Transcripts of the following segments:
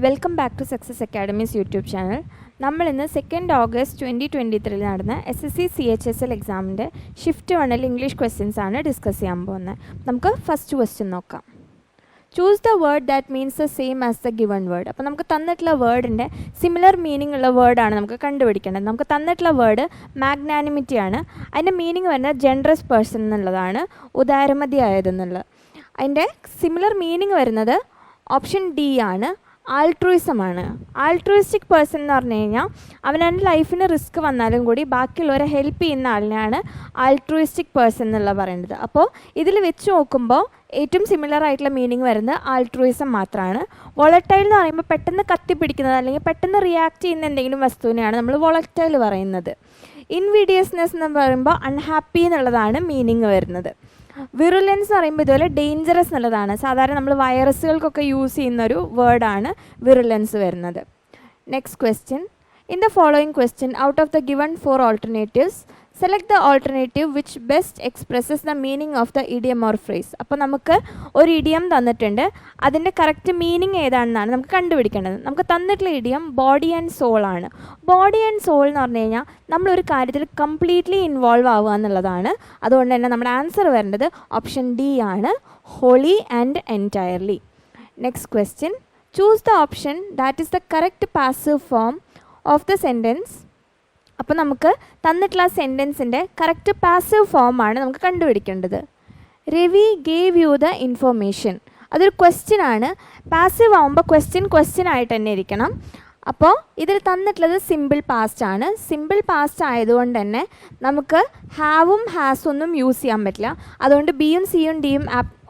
Welcome back to Success Academy's YouTube channel. നമ്മൾ ഇന്ന് 2 August 2023 നടന്ന SSC CHSL എക്സാമിൻ്റെ ഷിഫ്റ്റ് 1 ഇംഗ്ലീഷ് ക്വസ്റ്റ്യൻസ് ആണ് ഡിസ്കസ് ചെയ്യാൻ പോകുന്നത്. നമുക്ക് ഫസ്റ്റ് ക്വസ്റ്റ്യൻ നോക്കാം. Choose the word that means the same as the given word. അപ്പോൾ നമുക്ക് തന്നിട്ടുള്ള വേർഡിൻ്റെ സിമിലർ മീനിങ് ഉള്ള വേർഡാണ് നമുക്ക് കണ്ടുപിടിക്കേണ്ടത്. നമുക്ക് തന്നിട്ടുള്ള വേർഡ് മാഗ്നാനിമിറ്റി ആണ്. അതിൻ്റെ മീനിങ് വരുന്നത് ജനറസ് പേഴ്സൺ എന്നുള്ളതാണ്, ഉദാരമതി ആയതെന്നുള്ളത്. അതിൻ്റെ സിമിലർ മീനിങ് വരുന്നത് ഓപ്ഷൻ ഡി ആണ്, ആൾട്രൂയിസം ആണ്. ആൾട്രൂയിസ്റ്റിക് പേഴ്സൺ എന്ന് പറഞ്ഞു കഴിഞ്ഞാൽ അവനവൻ്റെ ലൈഫിന് റിസ്ക് വന്നാലും കൂടി ബാക്കിയുള്ളവരെ ഹെൽപ്പ് ചെയ്യുന്ന ആളിനെയാണ് ആൾട്രൂയിസ്റ്റിക് പേഴ്സൺ എന്നുള്ള പറയുന്നത്. അപ്പോൾ ഇതിൽ വെച്ച് നോക്കുമ്പോൾ ഏറ്റവും സിമിലർ ആയിട്ടുള്ള മീനിങ് വരുന്നത് ആൾട്രൂയിസം മാത്രമാണ്. വോളറ്റൈൽ എന്ന് പറയുമ്പോൾ പെട്ടെന്ന് കത്തിപ്പിടിക്കുന്നത് അല്ലെങ്കിൽ പെട്ടെന്ന് റിയാക്ട് ചെയ്യുന്ന എന്തെങ്കിലും വസ്തുവിനെയാണ് നമ്മൾ വോളറ്റൈൽ പറയുന്നത്. ഇൻവിഡിയസ്നെസ് എന്ന് പറയുമ്പോൾ അൺഹാപ്പി എന്നുള്ളതാണ് മീനിങ് വരുന്നത്. വിറുലൻസ് എന്ന് പറയുമ്പോൾ ഇതുപോലെ ഡേഞ്ചറസ് എന്നുള്ളതാണ്. സാധാരണ നമ്മൾ വൈറസുകൾക്കൊക്കെ യൂസ് ചെയ്യുന്നൊരു വേർഡാണ് വിറുലൻസ് വരുന്നത്. Next question. In the following question out of the given 4 alternatives select the alternative which best expresses the meaning of the idiom or phrase. അപ്പോൾ നമുക്ക് ഒരു ഇഡിയം തന്നിട്ടുണ്ട്, അതിൻ്റെ കറക്റ്റ് മീനിങ് ഏതാണെന്നാണ് നമുക്ക് കണ്ടുപിടിക്കേണ്ടത്. നമുക്ക് തന്നിട്ടുള്ള ഇഡിയം ബോഡി ആൻഡ് സോൾ ആണ്. ബോഡി ആൻഡ് സോൾ എന്ന് പറഞ്ഞു കഴിഞ്ഞാൽ നമ്മളൊരു കാര്യത്തിൽ കംപ്ലീറ്റ്ലി ഇൻവോൾവ് ആവുക എന്നുള്ളതാണ്. അതുകൊണ്ട് തന്നെ നമ്മുടെ ആൻസർ വരേണ്ടത് ഓപ്ഷൻ ഡി ആണ്, wholly and entirely. Next question. Choose the option that is the correct passive form of the sentence. അപ്പോൾ നമുക്ക് തന്നിട്ടുള്ള സെൻറ്റൻസിൻ്റെ കറക്റ്റ് പാസീവ് ഫോമാണ് നമുക്ക് കണ്ടുപിടിക്കേണ്ടത്. Ravi gave you the information. അതൊരു ക്വസ്റ്റ്യൻ ആണ്. പാസീവ് ആകുമ്പോൾ ക്വസ്റ്റ്യൻ ആയിട്ട് തന്നെ ഇരിക്കണം. അപ്പോൾ ഇതിൽ തന്നിട്ടുള്ളത് സിമ്പിൾ പാസ്റ്റ് ആണ്. സിമ്പിൾ പാസ്റ്റ് ആയതുകൊണ്ട് തന്നെ നമുക്ക് ഹാവും ഹാസും ഒന്നും യൂസ് ചെയ്യാൻ പറ്റില്ല. അതുകൊണ്ട് ബിയും സിയും ഡിയും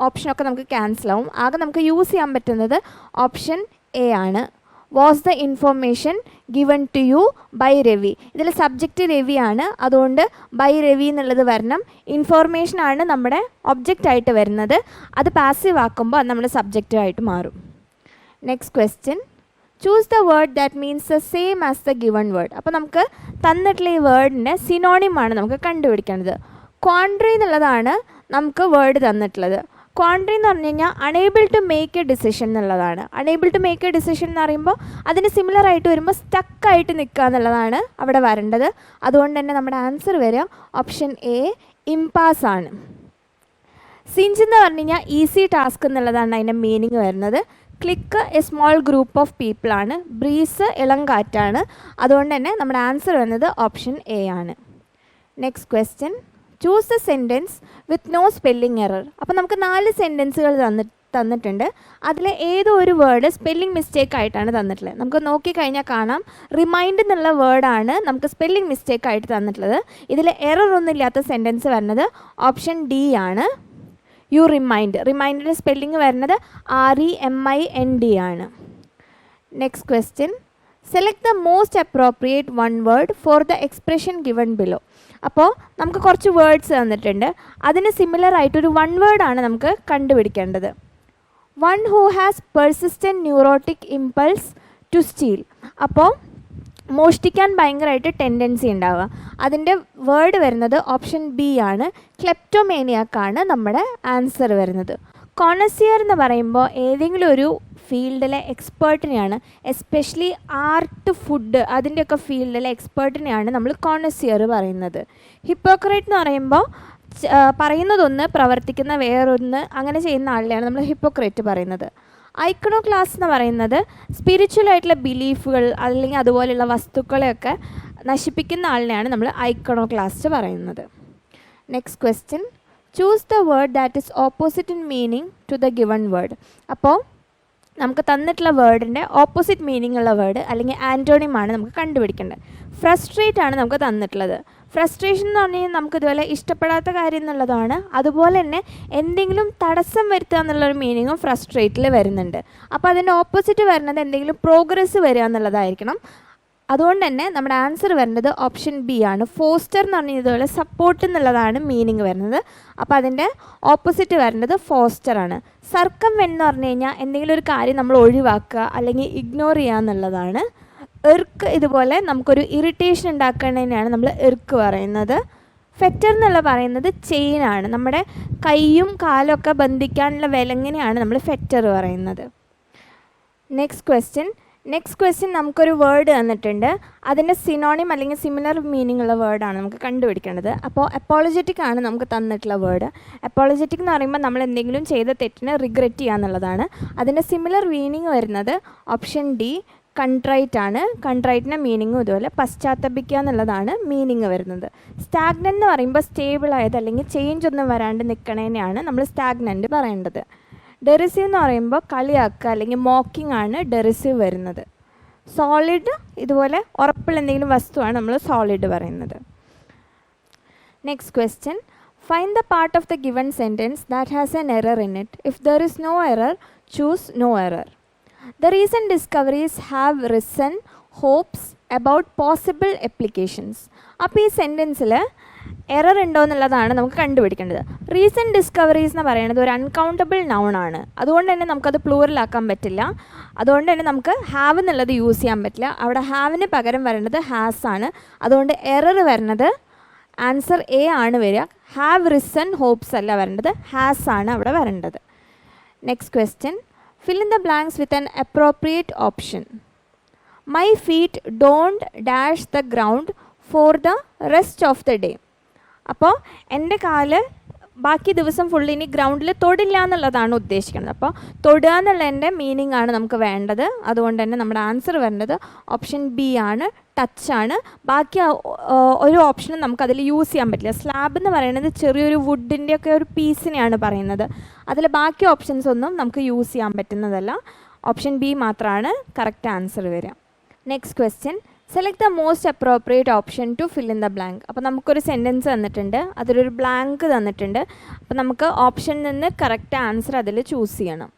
ഓപ്ഷനൊക്കെ നമുക്ക് ക്യാൻസൽ ആവും. ആകെ നമുക്ക് യൂസ് ചെയ്യാൻ പറ്റുന്നത് ഓപ്ഷൻ എ ആണ്. Was the information given to you by Ravi. ഇതിൽ സബ്ജക്റ്റ് രവി ആണ്, അതുകൊണ്ട് ബൈ രവി എന്നുള്ളത് വരണം. ഇൻഫോർമേഷനാണ് നമ്മുടെ ഒബ്ജക്റ്റായിട്ട് വരുന്നത്. അത് പാസീവ് ആക്കുമ്പോൾ അത് നമ്മുടെ സബ്ജക്റ്റായിട്ട് മാറും. Next question. Choose the word that means the same as the given word. അപ്പോൾ നമുക്ക് തന്നിട്ടുള്ള ഈ വേർഡിൻ്റെ സിനോണിമാണ് നമുക്ക് കണ്ടുപിടിക്കേണ്ടത്. ക്വാൻട്രി എന്നുള്ളതാണ് നമുക്ക് വേർഡ് തന്നിട്ടുള്ളത്. ക്വാൻട്രി എന്ന് പറഞ്ഞു കഴിഞ്ഞാൽ unable to make a decision എന്നുള്ളതാണ്. Unable to make a decision എന്ന് പറയുമ്പോൾ അതിന് സിമിലർ ആയിട്ട് വരുമ്പോൾ സ്റ്റക്കായിട്ട് നിൽക്കുക എന്നുള്ളതാണ് അവിടെ വരേണ്ടത്. അതുകൊണ്ട് തന്നെ നമ്മുടെ ആൻസർ വരിക ഓപ്ഷൻ എ, ഇംപാസ് ആണ്. സിഞ്ച് എന്ന് പറഞ്ഞു കഴിഞ്ഞാൽ ഈസി ടാസ്ക് എന്നുള്ളതാണ് അതിൻ്റെ മീനിങ് വരുന്നത്. Clique a small group of people ആണ്. ബ്രീസ് ഇളം കാറ്റാണ്. അതുകൊണ്ട് തന്നെ നമ്മുടെ ആൻസർ വരുന്നത് ഓപ്ഷൻ എ ആണ്. Next question. Choose the sentence with no spelling error. അപ്പോൾ നമുക്ക് 4 സെൻറ്റൻസുകൾ തന്നിട്ടുണ്ട്. അതിൽ ഏതോ ഒരു വേർഡ് സ്പെല്ലിംഗ് മിസ്റ്റേക്ക് ആയിട്ടാണ് തന്നിട്ടുള്ളത്. നമുക്ക് നോക്കിക്കഴിഞ്ഞാൽ കാണാം, റിമൈൻഡ് എന്നുള്ള വേർഡാണ് നമുക്ക് സ്പെല്ലിംഗ് മിസ്റ്റേക്ക് ആയിട്ട് തന്നിട്ടുള്ളത്. ഇതിൽ എറർ ഒന്നും ഇല്ലാത്ത സെൻറ്റൻസ് വരുന്നത് ഓപ്ഷൻ ഡി ആണ്, യു റിമൈൻഡ്. റിമൈൻഡിൻ്റെ സ്പെല്ലിംഗ് വരുന്നത് REMIND ആണ്. Next question. Select the most appropriate 1 word for the expression given below. അപ്പോൾ നമുക്ക് കുറച്ച് വേർഡ്സ് തന്നിട്ടുണ്ട്. അതിന് സിമിലർ ആയിട്ടൊരു 1 വേർഡാണ് നമുക്ക് കണ്ടുപിടിക്കേണ്ടത്. One who has persistent neurotic impulse to steal. അപ്പോൾ മോഷ്ടിക്കാൻ ഭയങ്കരമായിട്ട് ടെൻഡൻസി ഉണ്ടാവുക. അതിൻ്റെ വേർഡ് വരുന്നത് ഓപ്ഷൻ ബി ആണ്, ക്ലെപ്റ്റോമേനിയാക്കാണ് നമ്മുടെ ആൻസർ വരുന്നത്. കോണസിയർ എന്ന് പറയുമ്പോൾ ഏതെങ്കിലും ഒരു ഫീൽഡിലെ എക്സ്പേർട്ടിനെയാണ്, എസ്പെഷ്യലി ആർട്ട്, ഫുഡ്, അതിൻ്റെയൊക്കെ ഫീൽഡിലെ എക്സ്പേർട്ടിനെയാണ് നമ്മൾ കോണസിയർ പറയുന്നത്. ഹിപ്പോക്രൈറ്റ് എന്ന് പറയുമ്പോൾ പറയുന്നതൊന്ന് പ്രവർത്തിക്കുന്ന വേറൊന്ന്, അങ്ങനെ ചെയ്യുന്ന ആളിനെയാണ് നമ്മൾ ഹിപ്പോക്രൈറ്റ് പറയുന്നത്. ഐക്കണോക്ലാസ്റ്റ് എന്ന് പറയുന്നത് സ്പിരിച്വൽ ആയിട്ടുള്ള ബിലീഫുകൾ അല്ലെങ്കിൽ അതുപോലെയുള്ള വസ്തുക്കളെയൊക്കെ നശിപ്പിക്കുന്ന ആളിനെയാണ് നമ്മൾ ഐക്കണോക്ലാസ്റ്റ് പറയുന്നത്. Next question. Choose the word that is opposite in meaning to the given word. അപ്പോൾ നമുക്ക് തന്നിട്ടുള്ള വേർഡിൻ്റെ ഓപ്പോസിറ്റ് മീനിങ് ഉള്ള വേർഡ് അല്ലെങ്കിൽ ആൻറ്റോണിമാണ് നമുക്ക് കണ്ടുപിടിക്കേണ്ടത്. ഫ്രസ്ട്രേറ്റ് ആണ് നമുക്ക് തന്നിട്ടുള്ളത്. ഫ്രസ്ട്രേഷൻ എന്ന് പറഞ്ഞു കഴിഞ്ഞാൽ നമുക്ക് ഇതുപോലെ ഇഷ്ടപ്പെടാത്ത കാര്യം എന്നുള്ളതാണ്. അതുപോലെ തന്നെ എന്തെങ്കിലും തടസ്സം വരുത്തുക എന്നുള്ളൊരു മീനിങ്ങും ഫ്രസ്ട്രേറ്റിൽ വരുന്നുണ്ട്. അപ്പോൾ അതിൻ്റെ ഓപ്പോസിറ്റ് വരുന്നത് എന്തെങ്കിലും പ്രോഗ്രസ് വരിക എന്നുള്ളതായിരിക്കണം. അതുകൊണ്ട് തന്നെ നമ്മുടെ ആൻസർ വരുന്നത് ഓപ്ഷൻ ബി ആണ്. ഫോസ്റ്റർ എന്ന് പറഞ്ഞാൽ ഇതുപോലെ സപ്പോർട്ട് എന്നുള്ളതാണ് മീനിങ് വരുന്നത്. അപ്പോൾ അതിൻ്റെ ഓപ്പോസിറ്റ് വരുന്നത് ഫോസ്റ്റർ ആണ്. സർക്കംവെന്റ് എന്ന് പറഞ്ഞു കഴിഞ്ഞാൽ എന്തെങ്കിലും ഒരു കാര്യം നമ്മൾ ഒഴിവാക്കുക അല്ലെങ്കിൽ ഇഗ്നോർ ചെയ്യുക എന്നുള്ളതാണ്. എർക്ക് ഇതുപോലെ നമുക്കൊരു ഇറിറ്റേഷൻ ഉണ്ടാക്കുന്നതിനാണ് നമ്മൾ എർക്ക് പറയുന്നത്. ഫെറ്റർ എന്നുള്ള പറയുന്നത് ചെയിനാണ്. നമ്മുടെ കൈയും കാലൊക്കെ ബന്ധിക്കാനുള്ള വിലങ്ങിനെയാണ് നമ്മൾ ഫെറ്റർ പറയുന്നത്. Next question. നെക്സ്റ്റ് ക്വസ്റ്റ്യൻ നമുക്കൊരു വേർഡ് തന്നിട്ടുണ്ട്. അതിൻ്റെ സിനോണിം അല്ലെങ്കിൽ സിമിലർ മീനിങ് ഉള്ള വേർഡാണ് നമുക്ക് കണ്ടുപിടിക്കേണ്ടത്. അപ്പോൾ അപ്പോളജറ്റിക് ആണ് നമുക്ക് തന്നിട്ടുള്ള വേർഡ്. അപ്പോളജറ്റിക് എന്ന് പറയുമ്പോൾ നമ്മൾ എന്തെങ്കിലും ചെയ്ത തെറ്റിനെ റിഗ്രറ്റ് ചെയ്യുക എന്നുള്ളതാണ്. അതിൻ്റെ സിമിലർ മീനിങ് വരുന്നത് ഓപ്ഷൻ ഡി കൺട്രൈറ്റ് ആണ്. കൺട്രൈറ്റിൻ്റെ മീനിങ്ങും ഇതുപോലെ പശ്ചാത്തപിക്കുക എന്നുള്ളതാണ് മീനിങ് വരുന്നത്. സ്റ്റാഗ്നൻ്റ് എന്ന് പറയുമ്പോൾ സ്റ്റേബിൾ ആയത് അല്ലെങ്കിൽ ചേഞ്ച് ഒന്നും വരാണ്ട് നിൽക്കണേനെയാണ് നമ്മൾ സ്റ്റാഗ്നൻ്റ് പറയേണ്ടത്. ഡെറിസീവ് എന്ന് പറയുമ്പോൾ കളിയാക്കുക അല്ലെങ്കിൽ മോക്കിംഗ് ആണ് ഡെറിസീവ് വരുന്നത്. സോളിഡ് ഇതുപോലെ ഉറപ്പുള്ള എന്തെങ്കിലും വസ്തുവാണ് നമ്മൾ സോളിഡ് പറയുന്നത്. Next question, find the part of the given sentence that has an error in it. If there is no error, choose no error. The recent discoveries have risen hopes about possible applications. അപ്പോൾ ഈ സെൻറ്റൻസിൽ error ഉണ്ടോ എന്നുള്ളതാണ് നമുക്ക് കണ്ടുപിടിക്കേണ്ടത്. Recent discoveries എന്ന് പറയുന്നത് ഒരു uncountable noun ആണ്. അതുകൊണ്ട് തന്നെ നമുക്കത് പ്ലൂറലാക്കാൻ പറ്റില്ല. അതുകൊണ്ട് തന്നെ നമുക്ക് ഹാവ് എന്നുള്ളത് യൂസ് ചെയ്യാൻ പറ്റില്ല. അവിടെ ഹാവിന് പകരം വരേണ്ടത് ഹാസ് ആണ്. അതുകൊണ്ട് എറർ വരുന്നത് ആൻസർ എ ആണ് വരിക. ഹാവ് റിസൺ ഹോപ്സ് അല്ല വരേണ്ടത്, ഹാസ് ആണ് അവിടെ വരേണ്ടത്. Next question, fill in the blanks with an appropriate option. My feet don't dash the ground for the rest of the day. അപ്പോൾ എൻ്റെ കാല് ബാക്കി ദിവസം ഫുള്ള് ഇനി ഗ്രൗണ്ടിൽ തൊടില്ല എന്നുള്ളതാണ് ഉദ്ദേശിക്കുന്നത്. അപ്പോൾ തൊടുക എന്നുള്ളതിൻ്റെ മീനിങ് ആണ് നമുക്ക് വേണ്ടത്. അതുകൊണ്ട് തന്നെ നമ്മുടെ ആൻസർ വരേണ്ടത് ഓപ്ഷൻ ബി ആണ്, ടച്ച് ആണ്. ബാക്കി ഒരു ഓപ്ഷനും നമുക്കതിൽ യൂസ് ചെയ്യാൻ പറ്റില്ല. സ്ലാബ് എന്ന് പറയുന്നത് ചെറിയൊരു വുഡിൻ്റെയൊക്കെ ഒരു പീസിനെയാണ് പറയുന്നത്. അതിൽ ബാക്കി ഓപ്ഷൻസ് ഒന്നും നമുക്ക് യൂസ് ചെയ്യാൻ പറ്റുന്നതല്ല. ഓപ്ഷൻ ബി മാത്രമാണ് കറക്റ്റ് ആൻസർ വരിക. Next question, select the most appropriate option to fill in the blank. അപ്പോൾ നമുക്കൊരു സെൻറ്റൻസ് തന്നിട്ടുണ്ട്, അതിലൊരു ബ്ലാങ്ക് തന്നിട്ടുണ്ട്. അപ്പോൾ നമുക്ക് ഓപ്ഷനിൽ നിന്ന് കറക്റ്റ് ആൻസർ അതിൽ ചൂസ് ചെയ്യണം.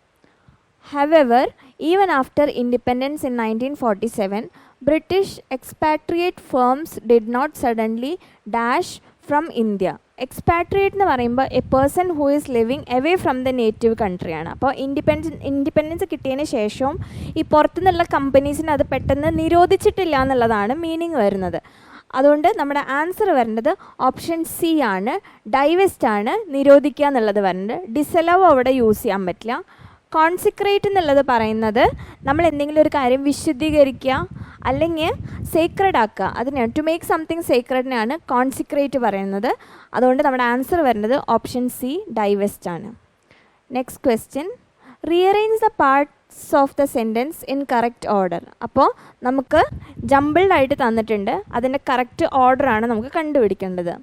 However, even after independence in 1947, British expatriate firms did not suddenly dash from India. Expatriate എന്ന് പറയുമ്പോൾ a person who is living away from the native കൺട്രിയാണ്. അപ്പോൾ ഇൻഡിപെൻഡൻസ് കിട്ടിയതിന് ശേഷവും ഈ പുറത്തുനിന്നുള്ള കമ്പനീസിന് അത് പെട്ടെന്ന് നിരോധിച്ചിട്ടില്ല എന്നുള്ളതാണ് മീനിങ് വരുന്നത്. അതുകൊണ്ട് നമ്മുടെ ആൻസർ വരേണ്ടത് ഓപ്ഷൻ സി ആണ്, ഡൈവെസ്റ്റ് ആണ്, നിരോധിക്കുക എന്നുള്ളത് വരുന്നത്. ഡിസലവ് അവിടെ യൂസ് ചെയ്യാൻ പറ്റില്ല. കോൺസിക്രേറ്റ് എന്നുള്ളത് പറയുന്നത് നമ്മൾ എന്തെങ്കിലും ഒരു കാര്യം വിശുദ്ധീകരിക്കുക അല്ലെങ്കിൽ സേക്രഡ് ആക്കുക, അതിനാണ് ടു മേക്ക് സംതിങ് സേക്രഡിനെയാണ് കോൺസിക്രേറ്റ് പറയുന്നത്. അതുകൊണ്ട് നമ്മുടെ ആൻസർ വരുന്നത് ഓപ്ഷൻ സി, ഡൈവെസ്റ്റ് ആണ്. Next question, rearrange the parts of the sentence in correct order. അപ്പോൾ നമുക്ക് ജംബിൾഡ് ആയിട്ട് തന്നിട്ടുണ്ട്, അതിൻ്റെ കറക്റ്റ് ഓർഡറാണ് നമുക്ക് കണ്ടുപിടിക്കേണ്ടത്.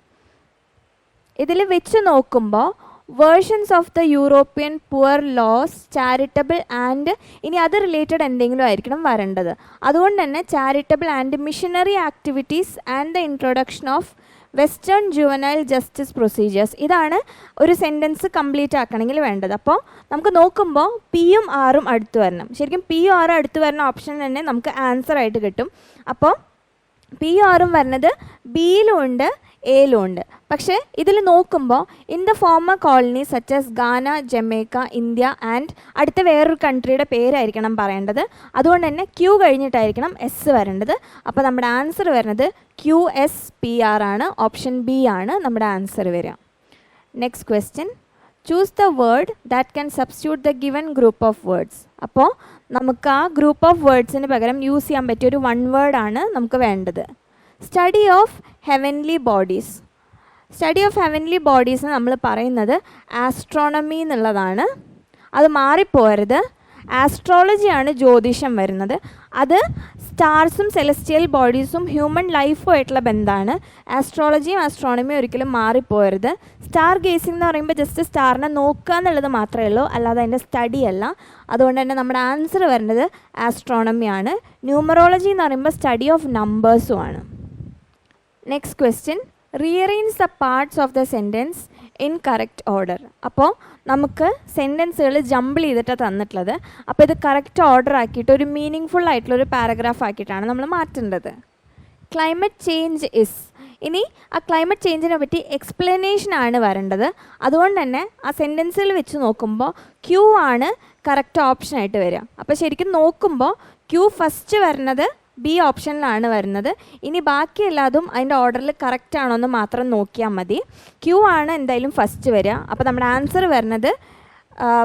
ഇതിൽ വെച്ച് നോക്കുമ്പോൾ versions of the European poor laws, charitable and ഇനി അത് റിലേറ്റഡ് എന്തെങ്കിലും ആയിരിക്കണം വരേണ്ടത്. അതുകൊണ്ട് തന്നെ charitable and missionary activities and the introduction of western juvenile justice procedures, ഇതാണ് ഒരു സെൻറ്റൻസ് കംപ്ലീറ്റ് ആക്കണമെങ്കിൽ വേണ്ടത്. അപ്പോൾ നമുക്ക് നോക്കുമ്പോൾ പിയും ആറും അടുത്ത് വരണം. ശരിക്കും പിയും ആറും അടുത്ത് വരുന്ന ഓപ്ഷൻ തന്നെ നമുക്ക് ആൻസർ ആയിട്ട് കിട്ടും. അപ്പോൾ പിയും ആറും വരുന്നത് ബിയിലും ഉണ്ട് എയിലും ഉണ്ട്. പക്ഷേ ഇതിൽ നോക്കുമ്പോൾ in the former colony such as ഗാന, ജമൈക്ക, ഇന്ത്യ ആൻഡ് അടുത്ത വേറൊരു കൺട്രിയുടെ പേരായിരിക്കണം പറയേണ്ടത്. അതുകൊണ്ട് തന്നെ ക്യൂ കഴിഞ്ഞിട്ടായിരിക്കണം എസ് വരേണ്ടത്. അപ്പോൾ നമ്മുടെ ആൻസർ വരുന്നത് QSPR ആണ്. ഓപ്ഷൻ ബി ആണ് നമ്മുടെ ആൻസർ വരിക. Next question, choose the word that can substitute the given group of words. അപ്പോൾ നമുക്ക് ആ ഗ്രൂപ്പ് ഓഫ് വേർഡ്സിന് പകരം യൂസ് ചെയ്യാൻ പറ്റിയൊരു വൺ വേർഡാണ് നമുക്ക് വേണ്ടത്. Study of heavenly bodies. Study of heavenly bodies നമ്മൾ പറയുന്നത് ആസ്ട്രോണമി എന്നുള്ളതാണ്. അത് മാറിപ്പോരുത്. ആസ്ട്രോളജിയാണ് ജ്യോതിഷം വരുന്നത്. അത് സ്റ്റാർസും സെലസ്റ്റിയൽ ബോഡീസും ഹ്യൂമൻ ലൈഫുമായിട്ടുള്ള ബന്ധമാണ്. ആസ്ട്രോളജിയും ആസ്ട്രോണമിയും ഒരിക്കലും മാറിപ്പോരുത്. സ്റ്റാർ ഗേസിംഗ് എന്ന് പറയുമ്പോൾ ജസ്റ്റ് സ്റ്റാറിനെ നോക്കുക എന്നുള്ളത് മാത്രമേ ഉള്ളൂ, അല്ലാതെ അതിൻ്റെ സ്റ്റഡി അല്ല. അതുകൊണ്ട് തന്നെ നമ്മുടെ ആൻസർ വരുന്നത് ആസ്ട്രോണമിയാണ്. ന്യൂമറോളജി എന്ന് പറയുമ്പോൾ സ്റ്റഡി ഓഫ് നമ്പേഴ്സുമാണ്. Next question, rearrange the parts of the sentence in correct order. അപ്പോൾ നമുക്ക് സെൻറ്റൻസുകൾ ജമ്പിൾ ചെയ്തിട്ടാണ് തന്നിട്ടുള്ളത്. അപ്പോൾ ഇത് കറക്റ്റ് ഓർഡർ ആക്കിയിട്ട് ഒരു മീനിങ് ഫുൾ ആയിട്ടുള്ളൊരു പാരഗ്രാഫ് ആക്കിയിട്ടാണ് നമ്മൾ മാറ്റേണ്ടത്. Climate change is. ഇനി ആ ക്ലൈമറ്റ് ചേഞ്ചിനെ പറ്റി എക്സ്പ്ലനേഷൻ ആണ് വരേണ്ടത്. അതുകൊണ്ട് തന്നെ ആ സെൻറ്റൻസുകൾ വെച്ച് നോക്കുമ്പോൾ ക്യൂ ആണ് കറക്റ്റ് ഓപ്ഷനായിട്ട് വരിക. അപ്പോൾ ശരിക്കും നോക്കുമ്പോൾ ക്യൂ ഫസ്റ്റ് വരുന്നത് ബി ഓപ്ഷനിലാണ് വരുന്നത്. ഇനി ബാക്കി എല്ലാതും അതിൻ്റെ ഓർഡറിൽ കറക്റ്റ് ആണോ എന്ന് മാത്രം നോക്കിയാൽ മതി. ക്യൂ ആണ് എന്തായാലും ഫസ്റ്റ് വരിക. അപ്പോൾ നമ്മുടെ ആൻസർ വരുന്നത്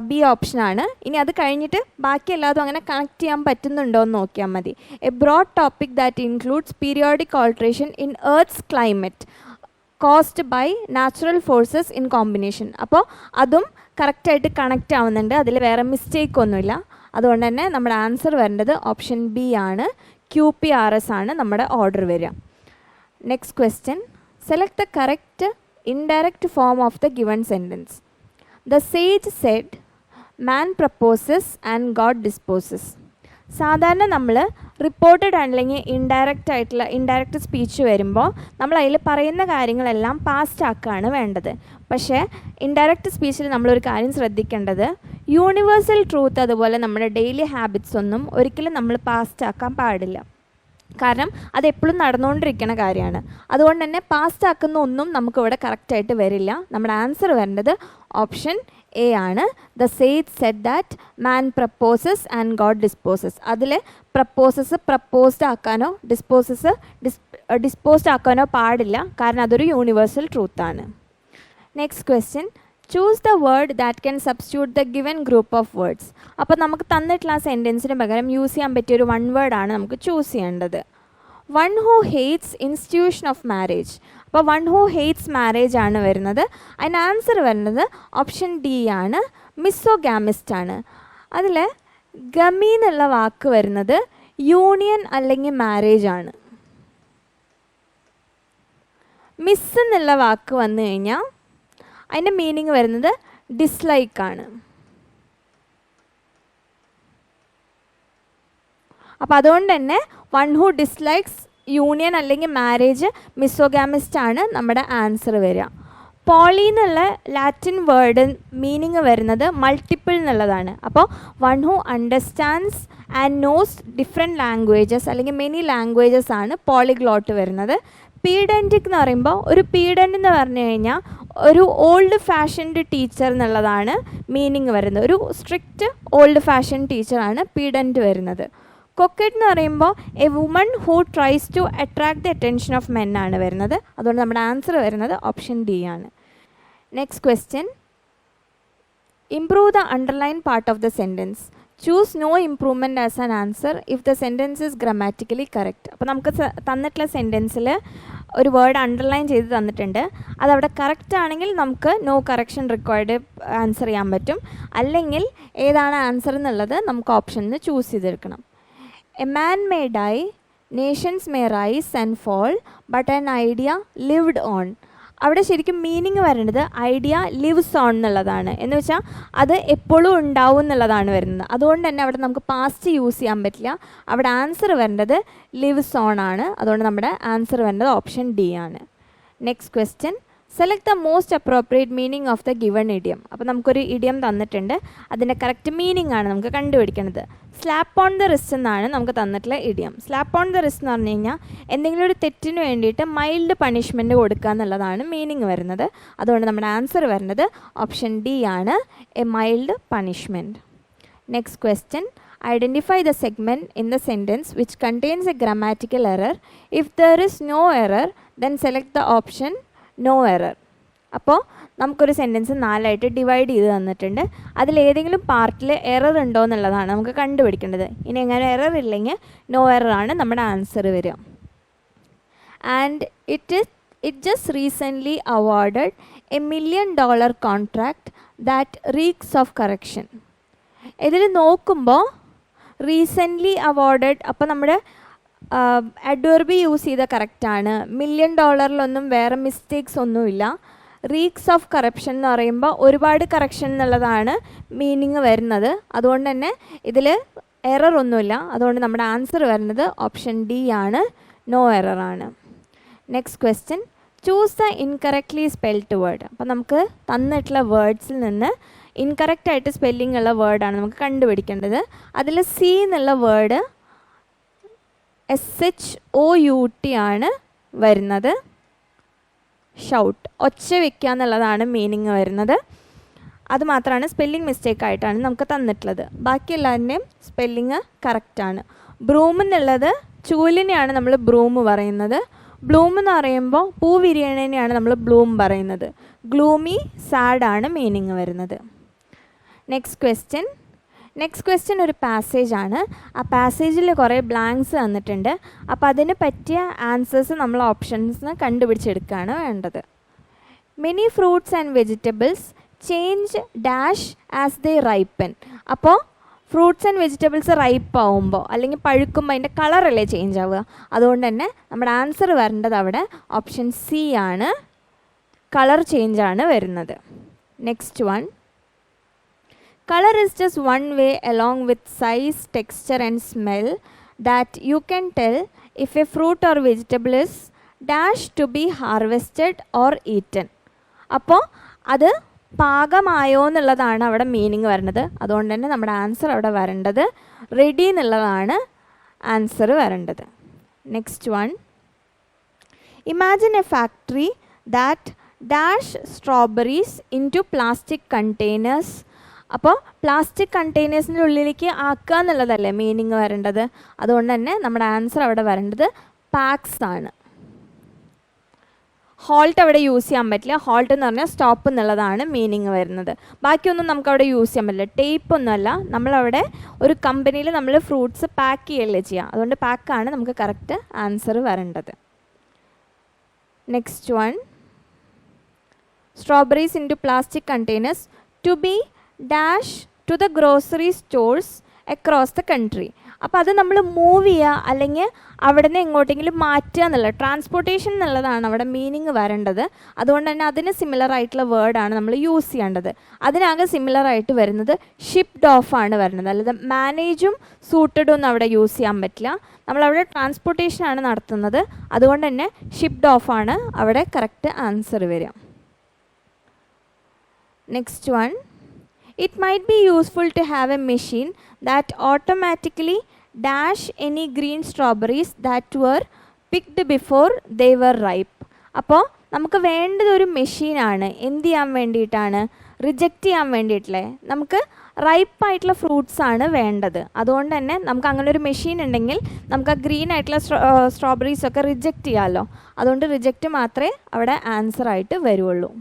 ബി ഓപ്ഷനാണ്. ഇനി അത് കഴിഞ്ഞിട്ട് ബാക്കി എല്ലാതും അങ്ങനെ കണക്ട് ചെയ്യാൻ പറ്റുന്നുണ്ടോ എന്ന് നോക്കിയാൽ മതി. A broad topic that includes periodic alteration in earth's climate caused by natural forces in combination. അപ്പോൾ അതും കറക്റ്റായിട്ട് കണക്റ്റ് ആവുന്നുണ്ട്, അതിൽ വേറെ മിസ്റ്റേക്ക് ഒന്നുമില്ല. അതുകൊണ്ട് തന്നെ നമ്മുടെ ആൻസർ വരേണ്ടത് ഓപ്ഷൻ ബി ആണ്. QPRS ആണ് നമ്മുടെ ഓർഡർ വരിക. Next question, select the correct indirect form of the given sentence. The sage said, man proposes and God disposes. സാധാരണ നമ്മൾ റിപ്പോർട്ടഡ് അല്ലെങ്കിൽ ഇൻഡയറക്റ്റ് സ്പീച്ച് വരുമ്പോൾ നമ്മൾ അതിൽ പറയുന്ന കാര്യങ്ങളെല്ലാം പാസ്റ്റ് ആക്കുകയാണ് വേണ്ടത്. പക്ഷേ ഇൻഡയറക്റ്റ് സ്പീച്ചിൽ നമ്മളൊരു കാര്യം ശ്രദ്ധിക്കേണ്ടത്, യൂണിവേഴ്സൽ ട്രൂത്ത് അതുപോലെ നമ്മുടെ ഡെയിലി ഹാബിറ്റ്സ് ഒന്നും ഒരിക്കലും നമ്മൾ പാസ്റ്റ് ആക്കാൻ പാടില്ല. കാരണം അതെപ്പോഴും നടന്നുകൊണ്ടിരിക്കുന്ന കാര്യമാണ്. അതുകൊണ്ട് തന്നെ പാസ്റ്റ് ആക്കുന്ന ഒന്നും നമുക്കിവിടെ കറക്റ്റായിട്ട് വരില്ല. നമ്മുടെ ആൻസർ വരേണ്ടത് ഓപ്ഷൻ എ ആണ്. The sage said that man proposes and God disposes. അതിൽ പ്രപ്പോസ്ഡ് ആക്കാനോ ഡിസ്പോസ്ഡ് ആക്കാനോ പാടില്ല, കാരണം അതൊരു യൂണിവേഴ്സൽ ട്രൂത്താണ്. Next question, choose the word that can substitute the given group of words. അപ്പോൾ നമുക്ക് തന്നിട്ടുള്ള ആ സെൻറ്റൻസിന് പകരം യൂസ് ചെയ്യാൻ പറ്റിയൊരു വൺ വേർഡാണ് നമുക്ക് ചൂസ് ചെയ്യേണ്ടത്. One who hates institution of marriage. അപ്പോൾ വൺ ഹൂ ഹെയ്റ്റ്സ് മാരേജ് ആണ് വരുന്നത്. അതിന് ആൻസർ വരുന്നത് ഓപ്ഷൻ ഡി ആണ്, മിസ്സോഗാമിസ്റ്റ് ആണ്. അതിൽ ഗമി എന്നുള്ള വാക്ക് വരുന്നത് യൂണിയൻ അല്ലെങ്കിൽ മാരേജ് ആണ്. മിസ് എന്നുള്ള വാക്ക് വന്നു കഴിഞ്ഞാൽ അതിൻ്റെ മീനിങ് വരുന്നത് ഡിസ്ലൈക്കാണ്. അപ്പോൾ അതുകൊണ്ട് തന്നെ വൺ ഹൂ ഡിസ്ലൈക്സ് യൂണിയൻ അല്ലെങ്കിൽ മാരേജ് മിസ്സോഗാമിസ്റ്റ് ആണ് നമ്മുടെ ആൻസർ വരിക. പോളി എന്നുള്ള ലാറ്റിൻ വേർഡ് മീനിങ് വരുന്നത് മൾട്ടിപ്പിൾ എന്നുള്ളതാണ്. അപ്പോൾ one who understands and knows different languages അല്ലെങ്കിൽ മെനി ലാംഗ്വേജസ് ആണ് പോളിഗ്ലോട്ട് വരുന്നത്. പീഡൻറ്റിക് എന്ന് പറയുമ്പോൾ ഒരു പീഡൻ്റ് എന്ന് പറഞ്ഞു കഴിഞ്ഞാൽ ഒരു ഓൾഡ് ഫാഷൻഡ് ടീച്ചർ എന്നുള്ളതാണ് മീനിങ് വരുന്നത്. ഒരു സ്ട്രിക്റ്റ് ഓൾഡ് ഫാഷൻ ടീച്ചറാണ് പീഡൻറ്റ് വരുന്നത്. കൊക്കറ്റ് എന്ന് പറയുമ്പോൾ a woman who tries to attract the attention of men ആണ് വരുന്നത്. അതുകൊണ്ട് നമ്മുടെ ആൻസർ വരുന്നത് ഓപ്ഷൻ ഡി ആണ്. Next question, improve the underline part of the sentence. Choose no improvement as an answer if the sentence is grammatically correct. അപ്പോൾ നമുക്ക് തന്നിട്ടുള്ള സെൻറ്റൻസിൽ ഒരു വേർഡ് അണ്ടർലൈൻ ചെയ്ത് തന്നിട്ടുണ്ട്, അതവിടെ കറക്റ്റ് ആണെങ്കിൽ നമുക്ക് നോ കറക്ഷൻ റിക്വയർഡ് ആൻസർ ചെയ്യാൻ പറ്റും. അല്ലെങ്കിൽ ഏതാണ് ആൻസർ എന്നുള്ളത് നമുക്ക് ഓപ്ഷനിൽ ചൂസ് ചെയ്തെടുക്കണം. A man may die, nations may rise and fall, but an idea lived on. അവിടെ ശരിക്കും മീനിങ് വരേണ്ടത് ഐഡിയ ലിവ്സ് ഓൺ എന്നുള്ളതാണ്. എന്ന് വെച്ചാൽ അത് എപ്പോഴും ഉണ്ടാവും എന്നുള്ളതാണ് വരുന്നത്. അതുകൊണ്ട് തന്നെ അവിടെ നമുക്ക് പാസ്റ്റ് യൂസ് ചെയ്യാൻ പറ്റില്ല. അവിടെ ആൻസർ വരേണ്ടത് ലിവ്സ് ഓൺ ആണ്. അതുകൊണ്ട് നമ്മുടെ ആൻസർ വരേണ്ടത് ഓപ്ഷൻ ഡി ആണ്. Next question, select the most appropriate meaning of the given idiom. അപ്പോൾ നമുക്കൊരു ഇഡിയം തന്നിട്ടുണ്ട്, അതിൻ്റെ കറക്റ്റ് മീനിങ് ആണ് നമുക്ക് കണ്ടുപിടിക്കേണ്ടത്. സ്ലാപ്പ് ഓൺ ദ റിസ്റ്റ് എന്നാണ് നമുക്ക് തന്നിട്ടുള്ള idiom. Slap on the wrist എന്ന് പറഞ്ഞു കഴിഞ്ഞാൽ എന്തെങ്കിലും ഒരു തെറ്റിന് വേണ്ടിയിട്ട് മൈൽഡ് പണിഷ്മെൻറ്റ് കൊടുക്കുക എന്നുള്ളതാണ് മീനിങ് വരുന്നത്. അതുകൊണ്ട് നമ്മുടെ ആൻസർ വരുന്നത് ഓപ്ഷൻ ഡി ആണ്, a mild punishment. Next question, identify the segment in the sentence which contains a grammatical error. If there is no error then select the option no error. അപ്പോൾ നമുക്കൊരു sentence 4ആയിട്ട് divide ചെയ്ത് തന്നിട്ടുണ്ട്. അതിലേതെങ്കിലും പാർട്ടിൽ error ഉണ്ടോ എന്നുള്ളതാണ് നമുക്ക് കണ്ടുപിടിക്കേണ്ടത്. ഇനി എങ്ങനെ എറർ ഇല്ലെങ്കിൽ നോ എറർ ആണ് നമ്മുടെ ആൻസർ വരിക. And it just recently awarded a $1 million contract that reeks of correction. ഇതിൽ നോക്കുമ്പോൾ റീസെൻ്റ്ലി അവാർഡഡ്, അപ്പോൾ നമ്മുടെ അഡ്വർബി യൂസ് ചെയ്ത കറക്റ്റാണ്. $1 million വേറെ മിസ്റ്റേക്സ് ഒന്നുമില്ല. റീക്സ് ഓഫ് കറപ്ഷൻ എന്ന് പറയുമ്പോൾ ഒരുപാട് കറക്ഷൻ എന്നുള്ളതാണ് മീനിങ് വരുന്നത്. അതുകൊണ്ട് തന്നെ ഇതിൽ എറർ ഒന്നുമില്ല. അതുകൊണ്ട് നമ്മുടെ ആൻസർ വരുന്നത് ഓപ്ഷൻ ഡി ആണ്, നോ എറർ ആണ്. Next question, choose the incorrectly spelled word. അപ്പോൾ നമുക്ക് തന്നിട്ടുള്ള വേർഡ്സിൽ നിന്ന് ഇൻകറക്റ്റായിട്ട് സ്പെല്ലിംഗ് ഉള്ള വേർഡാണ് നമുക്ക് കണ്ടുപിടിക്കേണ്ടത്. അതിൽ സി എന്നുള്ള വേർഡ് SHOUT ആണ് വരുന്നത്. ഷൗട്ട്, ഒച്ച വയ്ക്കുക എന്നുള്ളതാണ് മീനിങ് വരുന്നത്. അതുമാത്രമാണ് സ്പെല്ലിംഗ് മിസ്റ്റേക്ക് ആയിട്ടാണ് നമുക്ക് തന്നിട്ടുള്ളത്. ബാക്കി എല്ലാവരുടെയും സ്പെല്ലിങ് കറക്റ്റാണ്. ബ്രൂം എന്നുള്ളത് ചൂലിനെയാണ് നമ്മൾ ബ്രൂം പറയുന്നത്. ബ്ലൂം എന്ന് പറയുമ്പോൾ പൂ വിരിയണേനെയാണ് നമ്മൾ ബ്ലൂം പറയുന്നത്. ഗ്ലൂമി, സാഡാണ് മീനിങ് വരുന്നത്. നെക്സ്റ്റ് ക്വസ്റ്റ്യൻ ഒരു പാസേജാണ്. ആ പാസേജിൽ കുറേ ബ്ലാങ്ക്സ് തന്നിട്ടുണ്ട്. അപ്പോൾ അതിന് പറ്റിയ ആൻസേഴ്സ് നമ്മൾ ഓപ്ഷൻസ് കണ്ടുപിടിച്ചെടുക്കുകയാണ് വേണ്ടത്. Many fruits and vegetables change dash as they ripen. അപ്പോൾ ഫ്രൂട്ട്സ് ആൻഡ് വെജിറ്റബിൾസ് റൈപ്പ് ആവുമ്പോൾ അല്ലെങ്കിൽ പഴുക്കുമ്പോൾ അതിൻ്റെ കളറല്ലേ ചേഞ്ച് ആവുക. അതുകൊണ്ട് തന്നെ നമ്മുടെ ആൻസർ വരേണ്ടത് അവിടെ ഓപ്ഷൻ സി ആണ്, കളർ ചേഞ്ചാണ് വരുന്നത്. Next one, color is just one way along with size, texture and smell that you can tell if a fruit or vegetable is dash to be harvested or eaten. അപ്പോൾ അത് പാകമായോ എന്നുള്ളതാണ് അവിടെ meaning വരുന്നത്. അതുകൊണ്ട് തന്നെ നമ്മുടെ answer അവിടെ വരേണ്ടത് റെഡി എന്നുള്ളതാണ് ആൻസർ വരേണ്ടത്. Next one, imagine a factory that dash strawberries in to plastic containers. അപ്പോൾ പ്ലാസ്റ്റിക് കണ്ടെയ്നേഴ്സിൻ്റെ ഉള്ളിലേക്ക് ആക്കുക എന്നുള്ളതല്ലേ മീനിങ് വരേണ്ടത്. അതുകൊണ്ട് തന്നെ നമ്മുടെ ആൻസർ അവിടെ വരേണ്ടത് പാക്സ് ആണ്. ഹോൾട്ട് അവിടെ യൂസ് ചെയ്യാൻ പറ്റില്ല. ഹോൾട്ട് എന്ന് പറഞ്ഞാൽ സ്റ്റോപ്പ് എന്നുള്ളതാണ് മീനിങ് വരുന്നത്. ബാക്കിയൊന്നും നമുക്കവിടെ യൂസ് ചെയ്യാൻ പറ്റില്ല. ടേപ്പ് ഒന്നുമല്ല, നമ്മളവിടെ ഒരു കമ്പനിയിൽ നമ്മൾ ഫ്രൂട്ട്സ് പാക്ക് ചെയ്യല്ലേ ചെയ്യുക. അതുകൊണ്ട് പാക്കാണ് നമുക്ക് കറക്റ്റ് ആൻസർ വരേണ്ടത്. Next one, strawberries in to plastic containers to be dash to the grocery stores across the country. അപ്പോൾ അത് നമ്മൾ മൂവ് ചെയ്യുക അല്ലെങ്കിൽ അവിടെ നിന്ന് എങ്ങോട്ടെങ്കിലും മാറ്റുക എന്നുള്ളത്, ട്രാൻസ്പോർട്ടേഷൻ എന്നുള്ളതാണ് അവിടെ മീനിങ് വരേണ്ടത്. അതുകൊണ്ട് തന്നെ അതിന് സിമിലർ ആയിട്ടുള്ള വേർഡാണ് നമ്മൾ യൂസ് ചെയ്യേണ്ടത്. അതിനാകെ സിമിലർ ആയിട്ട് വരുന്നത് ഷിപ്ഡ് ഓഫ് ആണ് വരുന്നത്. അല്ലാതെ മാനേജും സൂട്ടഡും ഒന്നും അവിടെ യൂസ് ചെയ്യാൻ പറ്റില്ല. നമ്മളവിടെ ട്രാൻസ്പോർട്ടേഷനാണ് നടത്തുന്നത്. അതുകൊണ്ട് തന്നെ ഷിപ്ഡ് ഓഫ് ആണ് അവിടെ കറക്റ്റ് ആൻസർ വരിക. Next one, it might be useful to have a machine that automatically dash any green strawberries that were picked before they were ripe. അപ്പോൾ നമുക്ക് വേണ്ടത് ഒരു മെഷീനാണ്. എന്ത് ചെയ്യാൻ വേണ്ടിയിട്ടാണ്? റിജക്റ്റ് ചെയ്യാൻ വേണ്ടിയിട്ടല്ലേ. നമുക്ക് റൈപ്പായിട്ടുള്ള ഫ്രൂട്ട്സാണ് വേണ്ടത്. അതുകൊണ്ട് തന്നെ നമുക്ക് അങ്ങനെ ഒരു മെഷീൻ ഉണ്ടെങ്കിൽ നമുക്ക് ആ ഗ്രീൻ ആയിട്ടുള്ള സ്ട്രോബെറീസൊക്കെ റിജക്റ്റ് ചെയ്യാമല്ലോ. അതുകൊണ്ട് റിജക്റ്റ് മാത്രമേ അവിടെ ആൻസർ ആയിട്ട് വരുള്ളൂ.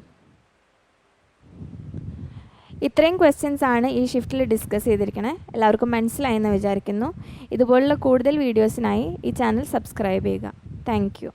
ഇത്രയും ക്വസ്റ്റ്യൻസ് ആണ് ഈ ഷിഫ്റ്റിൽ ഡിസ്കസ് ചെയ്തിരിക്കണേ. എല്ലാവർക്കും മനസ്സിലായെന്ന് വിചാരിക്കുന്നു. ഇതുപോലുള്ള കൂടുതൽ വീഡിയോസിനായി ഈ ചാനൽ സബ്സ്ക്രൈബ് ചെയ്യുക. Thank you.